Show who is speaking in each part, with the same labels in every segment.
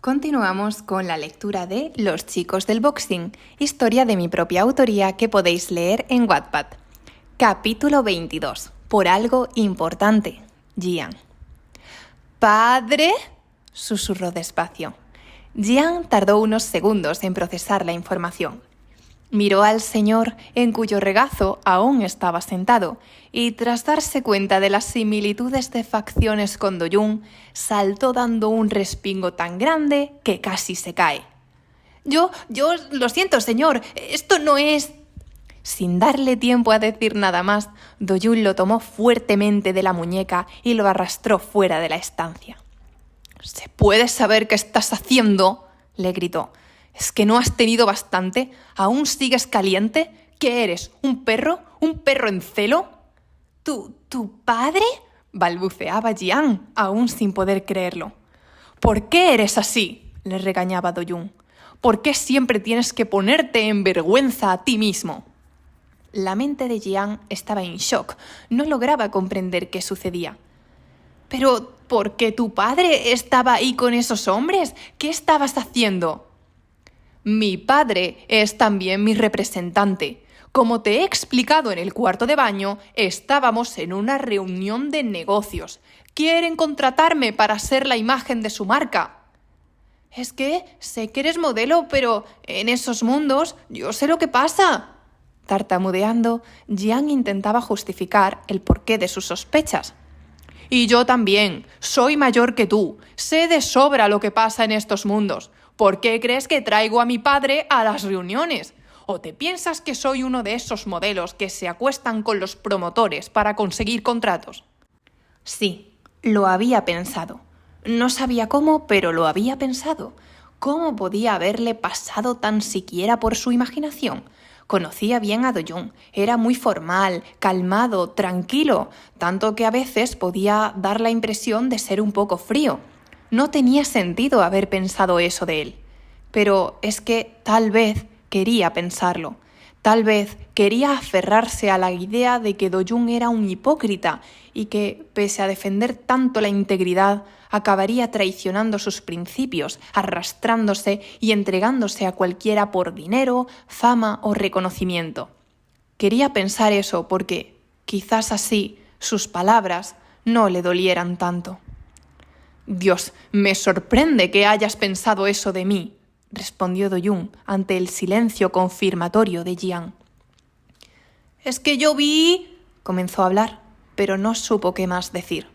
Speaker 1: Continuamos con la lectura de Los chicos del boxing, historia de mi propia autoría que podéis leer en Wattpad. Capítulo 22. Por algo importante. Jian. ¿Padre? Susurró despacio. Jian tardó unos segundos en procesar la información. Miró al señor en cuyo regazo aún estaba sentado y tras darse cuenta de las similitudes de facciones con Do-yoon, saltó dando un respingo tan grande que casi se cae. Yo lo siento, señor, esto no es... Sin darle tiempo a decir nada más, Do-yoon lo tomó fuertemente de la muñeca y lo arrastró fuera de la estancia. ¿Se puede saber qué estás haciendo?, le gritó. ¿Es que no has tenido bastante? ¿Aún sigues caliente? ¿Qué eres? ¿Un perro? ¿Un perro en celo? ¿Tu padre?, balbuceaba Jian, aún sin poder creerlo. ¿Por qué eres así?, le regañaba Do-yoon. ¿Por qué siempre tienes que ponerte en vergüenza a ti mismo? La mente de Jian estaba en shock, no lograba comprender qué sucedía. ¿Pero por qué tu padre estaba ahí con esos hombres? ¿Qué estabas haciendo? Mi padre es también mi representante. Como te he explicado en el cuarto de baño, estábamos en una reunión de negocios. Quieren contratarme para ser la imagen de su marca. Es que sé que eres modelo, pero en esos mundos yo sé lo que pasa. Tartamudeando, Jian intentaba justificar el porqué de sus sospechas. Y yo también, soy mayor que tú, sé de sobra lo que pasa en estos mundos. ¿Por qué crees que traigo a mi padre a las reuniones? ¿O te piensas que soy uno de esos modelos que se acuestan con los promotores para conseguir contratos? Sí, lo había pensado. No sabía cómo, pero lo había pensado. ¿Cómo podía haberle pasado tan siquiera por su imaginación? Conocía bien a Do-yoon, era muy formal, calmado, tranquilo, tanto que a veces podía dar la impresión de ser un poco frío. No tenía sentido haber pensado eso de él. Pero es que tal vez quería pensarlo. Tal vez quería aferrarse a la idea de que Do-yoon era un hipócrita y que, pese a defender tanto la integridad, acabaría traicionando sus principios, arrastrándose y entregándose a cualquiera por dinero, fama o reconocimiento. Quería pensar eso porque, quizás así, sus palabras no le dolieran tanto. Dios, me sorprende que hayas pensado eso de mí, respondió Do-yoon ante el silencio confirmatorio de Jian. Es que yo vi... comenzó a hablar, pero no supo qué más decir.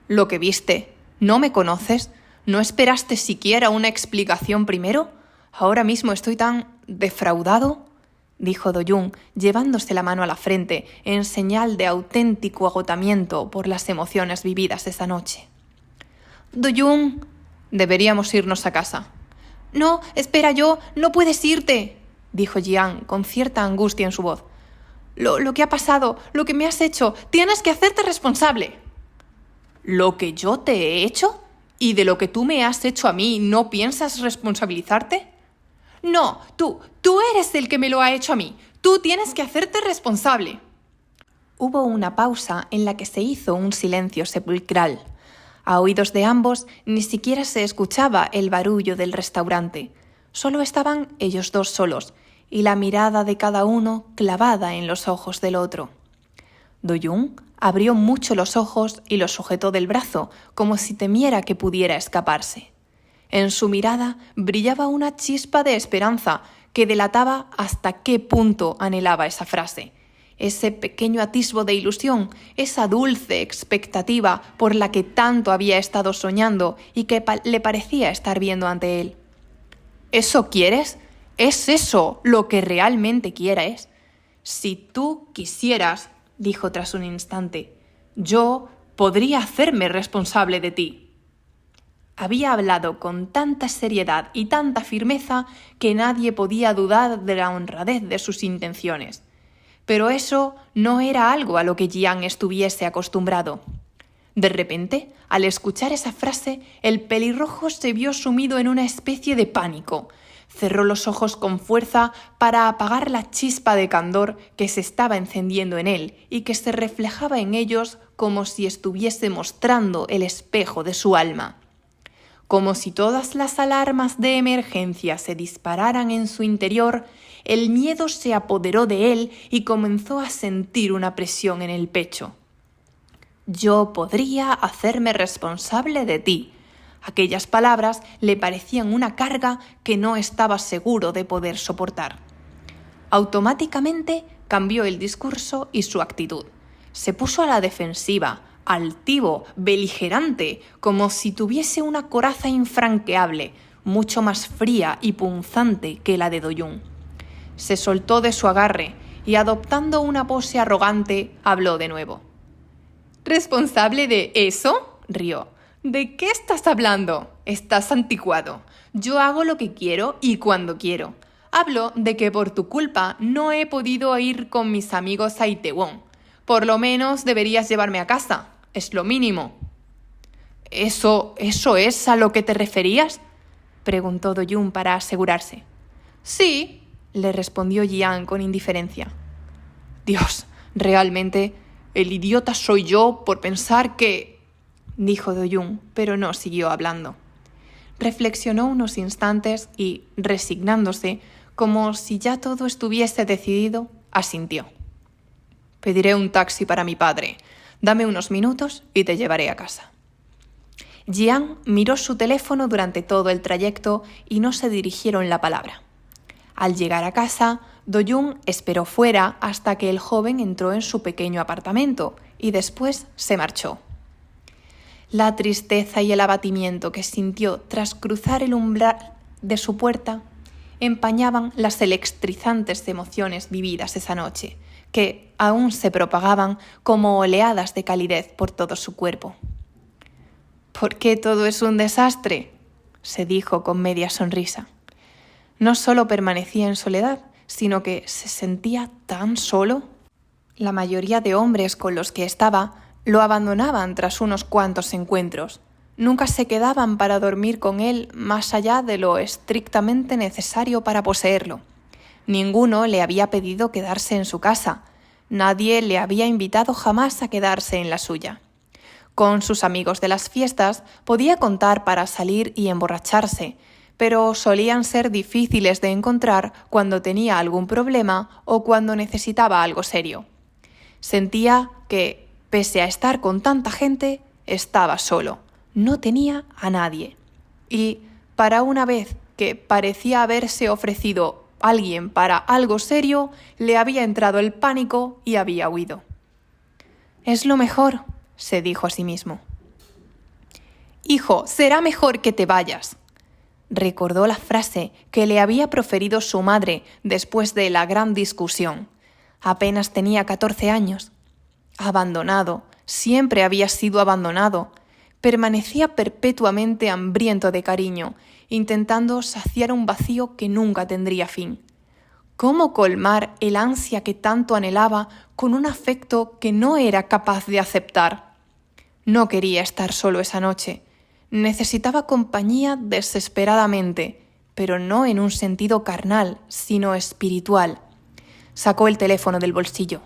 Speaker 1: ¿Lo que viste? ¿No me conoces? ¿No esperaste siquiera una explicación primero? Ahora mismo estoy tan defraudado, dijo Do-yoon, llevándose la mano a la frente en señal de auténtico agotamiento por las emociones vividas esa noche. Do-yoon, deberíamos irnos a casa. No, espera, no puedes irte, dijo Jian con cierta angustia en su voz. Lo que ha pasado, lo que me has hecho, tienes que hacerte responsable. ¿Lo que yo te he hecho? ¿Y de lo que tú me has hecho a mí no piensas responsabilizarte? No, tú eres el que me lo ha hecho a mí. Tú tienes que hacerte responsable. Hubo una pausa en la que se hizo un silencio sepulcral. A oídos de ambos ni siquiera se escuchaba el barullo del restaurante. Solo estaban ellos dos solos, y la mirada de cada uno clavada en los ojos del otro. Do-yoon abrió mucho los ojos y los sujetó del brazo, como si temiera que pudiera escaparse. En su mirada brillaba una chispa de esperanza que delataba hasta qué punto anhelaba esa frase. Ese pequeño atisbo de ilusión, esa dulce expectativa por la que tanto había estado soñando y que le parecía estar viendo ante él. ¿Eso quieres? ¿Es eso lo que realmente quieres? Si tú quisieras, dijo tras un instante, yo podría hacerme responsable de ti. Había hablado con tanta seriedad y tanta firmeza que nadie podía dudar de la honradez de sus intenciones. Pero eso no era algo a lo que Jian estuviese acostumbrado. De repente, al escuchar esa frase, el pelirrojo se vio sumido en una especie de pánico. Cerró los ojos con fuerza para apagar la chispa de candor que se estaba encendiendo en él y que se reflejaba en ellos como si estuviese mostrando el espejo de su alma. Como si todas las alarmas de emergencia se dispararan en su interior, el miedo se apoderó de él y comenzó a sentir una presión en el pecho. «Yo podría hacerme responsable de ti». Aquellas palabras le parecían una carga que no estaba seguro de poder soportar. Automáticamente cambió el discurso y su actitud. Se puso a la defensiva, altivo, beligerante, como si tuviese una coraza infranqueable, mucho más fría y punzante que la de Do-young. Se soltó de su agarre y, adoptando una pose arrogante, habló de nuevo. ¿Responsable de eso?, rió. ¿De qué estás hablando? Estás anticuado. Yo hago lo que quiero y cuando quiero. Hablo de que por tu culpa no he podido ir con mis amigos a Itaewon. Por lo menos deberías llevarme a casa. Es lo mínimo. ¿Eso es a lo que te referías?, preguntó Do-young para asegurarse. Sí, le respondió Jian con indiferencia. Dios, realmente, el idiota soy yo por pensar que... dijo Do-young, pero no siguió hablando. Reflexionó unos instantes y, resignándose, como si ya todo estuviese decidido, asintió. Pediré un taxi para mi padre. Dame unos minutos y te llevaré a casa. Jian miró su teléfono durante todo el trayecto y no se dirigieron la palabra. Al llegar a casa, Do-young esperó fuera hasta que el joven entró en su pequeño apartamento y después se marchó. La tristeza y el abatimiento que sintió tras cruzar el umbral de su puerta empañaban las electrizantes emociones vividas esa noche, que aún se propagaban como oleadas de calidez por todo su cuerpo. «¿Por qué todo es un desastre?», se dijo con media sonrisa. No solo permanecía en soledad, sino que se sentía tan solo. La mayoría de hombres con los que estaba lo abandonaban tras unos cuantos encuentros. Nunca se quedaban para dormir con él más allá de lo estrictamente necesario para poseerlo. Ninguno le había pedido quedarse en su casa. Nadie le había invitado jamás a quedarse en la suya. Con sus amigos de las fiestas podía contar para salir y emborracharse, pero solían ser difíciles de encontrar cuando tenía algún problema o cuando necesitaba algo serio. Sentía que, pese a estar con tanta gente, estaba solo. No tenía a nadie. Y, para una vez que parecía haberse ofrecido alguien para algo serio, le había entrado el pánico y había huido. «Es lo mejor», se dijo a sí mismo. «Hijo, será mejor que te vayas». Recordó la frase que le había proferido su madre después de la gran discusión. Apenas tenía 14 años. Abandonado, siempre había sido abandonado. Permanecía perpetuamente hambriento de cariño, intentando saciar un vacío que nunca tendría fin. ¿Cómo colmar el ansia que tanto anhelaba con un afecto que no era capaz de aceptar? No quería estar solo esa noche. Necesitaba compañía desesperadamente, pero no en un sentido carnal, sino espiritual. Sacó el teléfono del bolsillo.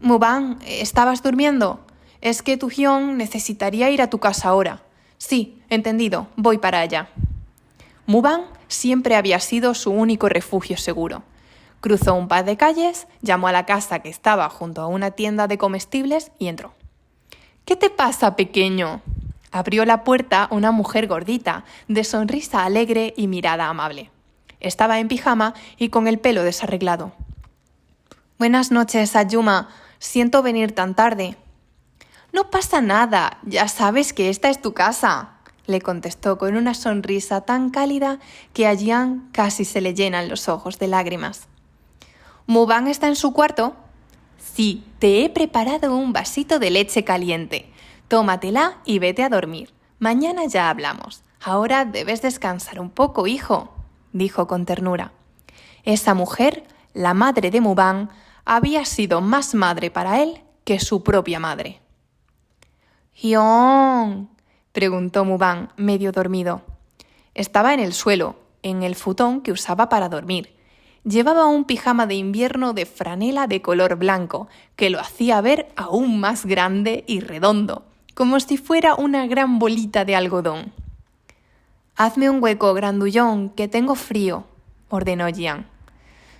Speaker 1: «Mubang, ¿estabas durmiendo? Es que tu Hyun necesitaría ir a tu casa ahora». «Sí, entendido, voy para allá». Mubang siempre había sido su único refugio seguro. Cruzó un par de calles, llamó a la casa que estaba junto a una tienda de comestibles y entró. «¿Qué te pasa, pequeño?». Abrió la puerta una mujer gordita, de sonrisa alegre y mirada amable. Estaba en pijama y con el pelo desarreglado. «Buenas noches, Ayuma. Siento venir tan tarde». «No pasa nada, ya sabes que esta es tu casa», le contestó con una sonrisa tan cálida que a Jian casi se le llenan los ojos de lágrimas. «¿Mubang está en su cuarto?» «Sí, te he preparado un vasito de leche caliente. Tómatela y vete a dormir. Mañana ya hablamos. Ahora debes descansar un poco, hijo», dijo con ternura. Esa mujer, la madre de Mubang, había sido más madre para él que su propia madre. «Hyun», preguntó Mubang, medio dormido. Estaba en el suelo, en el futón que usaba para dormir. Llevaba un pijama de invierno de franela de color blanco, que lo hacía ver aún más grande y redondo, como si fuera una gran bolita de algodón. Hazme un hueco, grandullón, que tengo frío, ordenó Jian.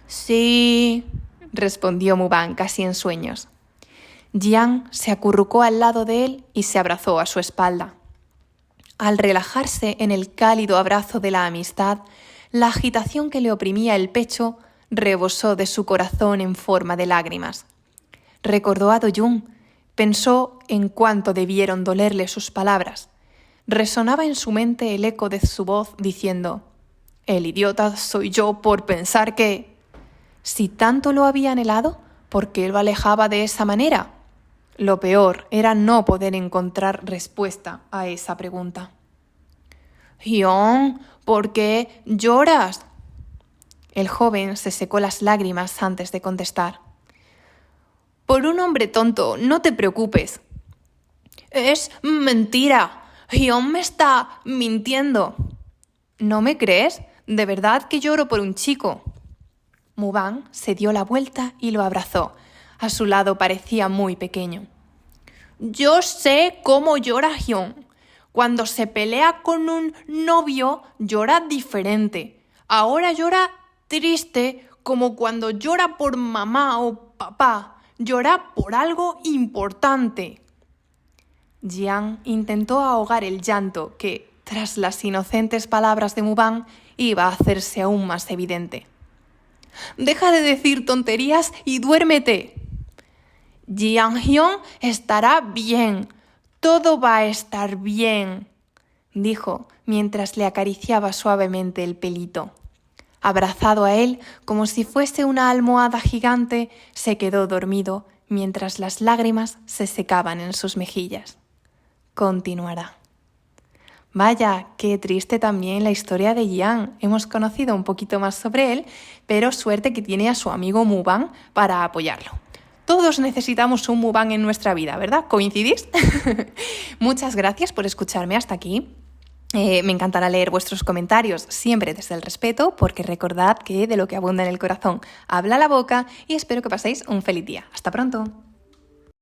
Speaker 1: Sí, respondió Mubán casi en sueños. Jian se acurrucó al lado de él y se abrazó a su espalda. Al relajarse en el cálido abrazo de la amistad, la agitación que le oprimía el pecho rebosó de su corazón en forma de lágrimas. Recordó a Do-yoon, pensó en cuánto debieron dolerle sus palabras. Resonaba en su mente el eco de su voz diciendo: «El idiota soy yo por pensar que...». Si tanto lo había anhelado, ¿por qué lo alejaba de esa manera? Lo peor era no poder encontrar respuesta a esa pregunta. «Hyun, ¿por qué lloras?». El joven se secó las lágrimas antes de contestar. «Por un hombre tonto, no te preocupes». «Es mentira. Hyun me está mintiendo». «¿No me crees? De verdad que lloro por un chico». Mubán se dio la vuelta y lo abrazó. A su lado parecía muy pequeño. «Yo sé cómo llora Hyun. Cuando se pelea con un novio, llora diferente. Ahora llora triste, como cuando llora por mamá o papá. Llora por algo importante». Jian intentó ahogar el llanto que, tras las inocentes palabras de Mubán, iba a hacerse aún más evidente. «Deja de decir tonterías y duérmete». «Jian-hyun estará bien. Todo va a estar bien», dijo mientras le acariciaba suavemente el pelito. Abrazado a él como si fuese una almohada gigante, se quedó dormido mientras las lágrimas se secaban en sus mejillas. Continuará. Vaya, qué triste también la historia de Jian. Hemos conocido un poquito más sobre él, pero suerte que tiene a su amigo Mubán para apoyarlo. Todos necesitamos un Mubán en nuestra vida, ¿verdad? ¿Coincidís? Muchas gracias por escucharme hasta aquí. Me encantará leer vuestros comentarios, siempre desde el respeto, porque recordad que de lo que abunda en el corazón habla la boca, y espero que paséis un feliz día. ¡Hasta pronto!